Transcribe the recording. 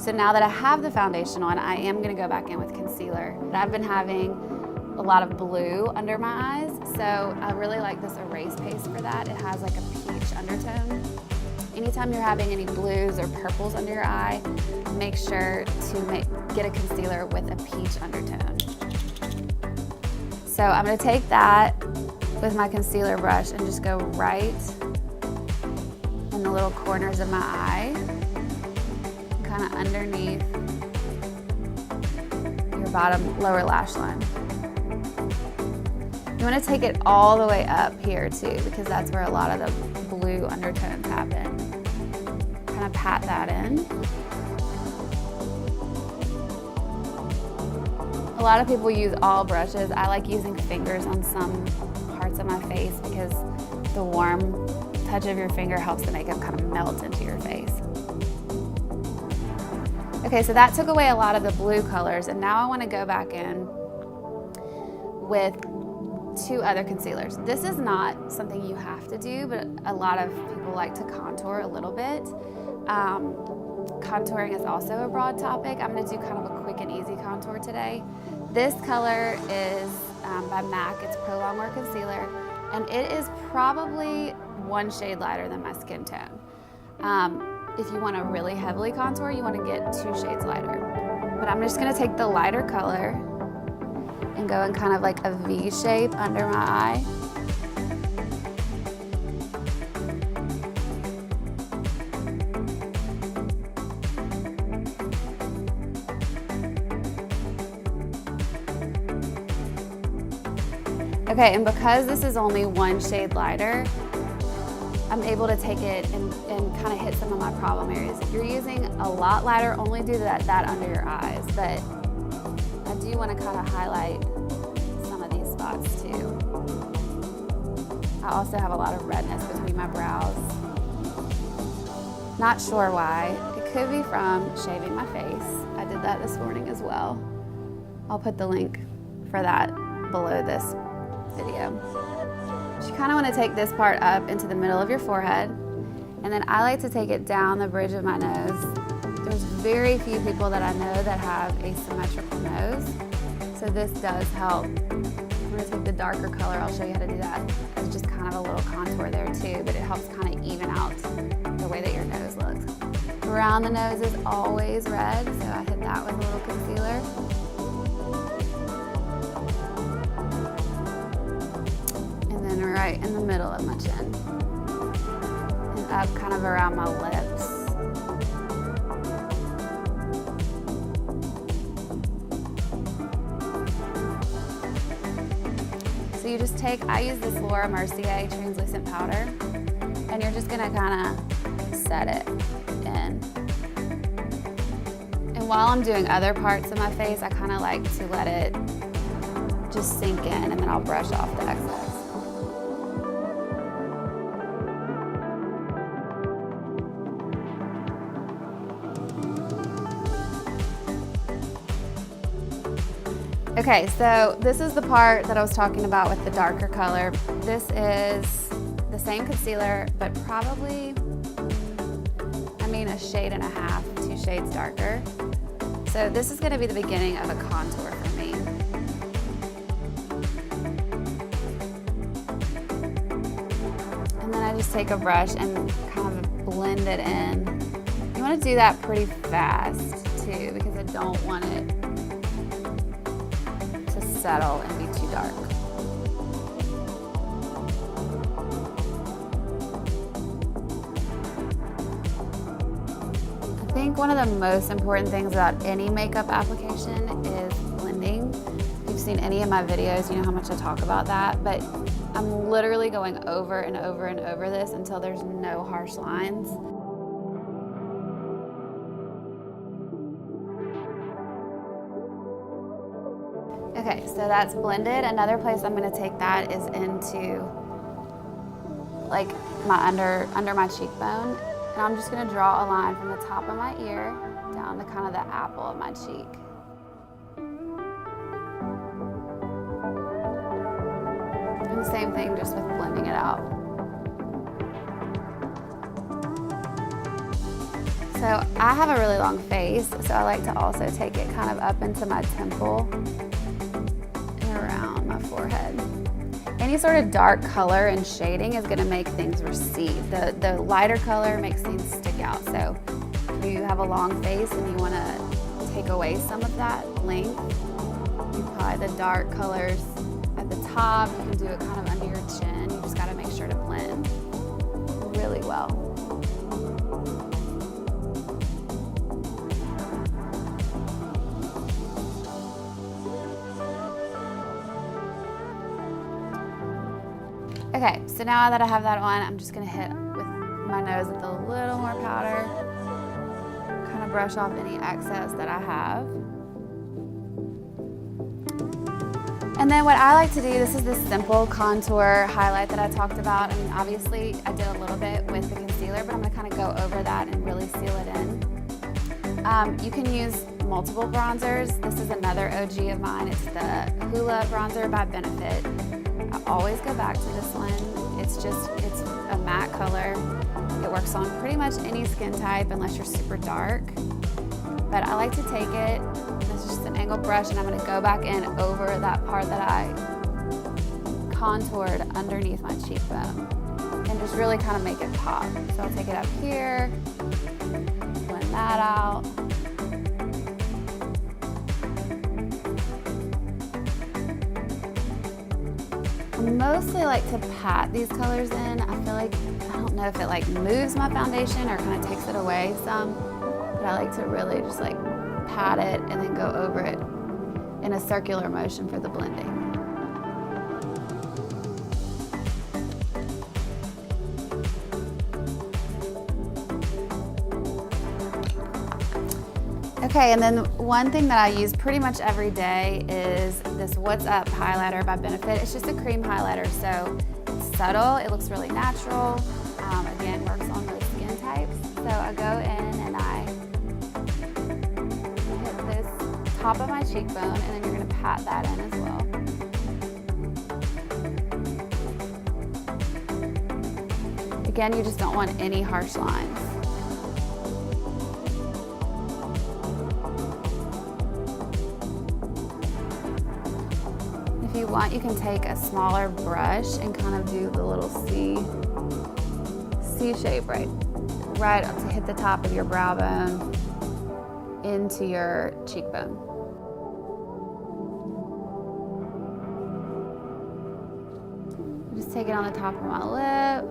So now that I have the foundation on, I am gonna go back in with concealer. I've been having a lot of blue under my eyes, so I really like this Erase Paste for that. It has like a peach undertone. Anytime you're having any blues or purples under your eye, make sure to get a concealer with a peach undertone. So I'm gonna take that with my concealer brush and just go right in the little corners of my eye, kind of underneath your bottom lower lash line. You want to take it all the way up here too, because that's where a lot of the blue undertones happen. Kind of pat that in. A lot of people use all brushes. I like using fingers on some parts of my face because the warm touch of your finger helps the makeup kind of melt into your face. Okay, so that took away a lot of the blue colors, and now I want to go back in with 2 other concealers. This is not something you have to do, but a lot of people like to contour a little bit. Contouring is also a broad topic. I'm gonna do kind of a quick and easy contour today. This color is by MAC, it's Pro Longwear Concealer, and it is probably 1 shade lighter than my skin tone. If you wanna really heavily contour, you wanna get 2 shades lighter. But I'm just gonna take the lighter color and go in kind of like a V shape under my eye. Okay, and because this is only 1 shade lighter, I'm able to take it and kind of hit some of my problem areas. If you're using a lot lighter, only do that under your eyes, but I do want to kind of highlight some of these spots too. I also have a lot of redness between my brows. Not sure why. It could be from shaving my face. I did that this morning as well. I'll put the link for that below this video. So you kind of want to take this part up into the middle of your forehead, and then I like to take it down the bridge of my nose. There's very few people that I know that have a symmetrical nose, so this does help. I'm going to take the darker color, I'll show you how to do that. It's just kind of a little contour there too, but it helps kind of even out the way that your nose looks. Around the nose is always red, so I hit that with a little concealer. And then right in the middle of my chin. And up kind of around my lips. So you just take, I use this Laura Mercier translucent powder, and you're just gonna kind of set it in. And while I'm doing other parts of my face, I kind of like to let it just sink in, and then I'll brush off the excess. Okay, so this is the part that I was talking about with the darker color. This is the same concealer, but probably, I mean, 1.5 shades, 2 shades darker. So this is gonna be the beginning of a contour for me. And then I just take a brush and kind of blend it in. You wanna do that pretty fast too, because I don't want it settle and be too dark. I think one of the most important things about any makeup application is blending. If you've seen any of my videos, you know how much I talk about that, but I'm literally going over and over and over this until there's no harsh lines. Okay, so that's blended. Another place I'm gonna take that is into like my under my cheekbone. And I'm just gonna draw a line from the top of my ear down to kind of the apple of my cheek. And the same thing just with blending it out. So So I have a really long face, so I like to also take it kind of up into my temple and around my forehead. Any sort of dark color and shading is going to make things recede. The lighter color makes things stick out. So if you have a long face and you want to take away some of that length, you apply the dark colors at the top. You can do it kind of under your chin. You just got to make sure to blend really well. Okay, so now that I have that on, I'm just gonna hit with my nose with a little more powder, kind of brush off any excess that I have. And then what I like to do, this is the simple contour highlight that I talked about. I mean, obviously I did a little bit with the concealer, but I'm gonna kind of go over that and really seal it in. You can use multiple bronzers. This is another OG of mine. It's the Hoola bronzer by Benefit. I always go back to this one. It's a matte color. It works on pretty much any skin type unless you're super dark. But I like to take it, this is just an angled brush, and I'm gonna go back in over that part that I contoured underneath my cheekbone and just really kind of make it pop. So I'll take it up here, blend that out. I mostly like to pat these colors in. I feel like, I don't know if it like moves my foundation or kind of takes it away some, but I like to really just like pat it and then go over it in a circular motion for the blending. Okay, and then one thing that I use pretty much every day is this What's Up highlighter by Benefit. It's just a cream highlighter, so it's subtle, it looks really natural. Again, works on most skin types. So I go in and I hit this top of my cheekbone, and then you're gonna pat that in as well. Again, you just don't want any harsh lines. If you want, you can take a smaller brush and kind of do the little C shape right to hit the top of your brow bone into your cheekbone. Just take it on the top of my lip.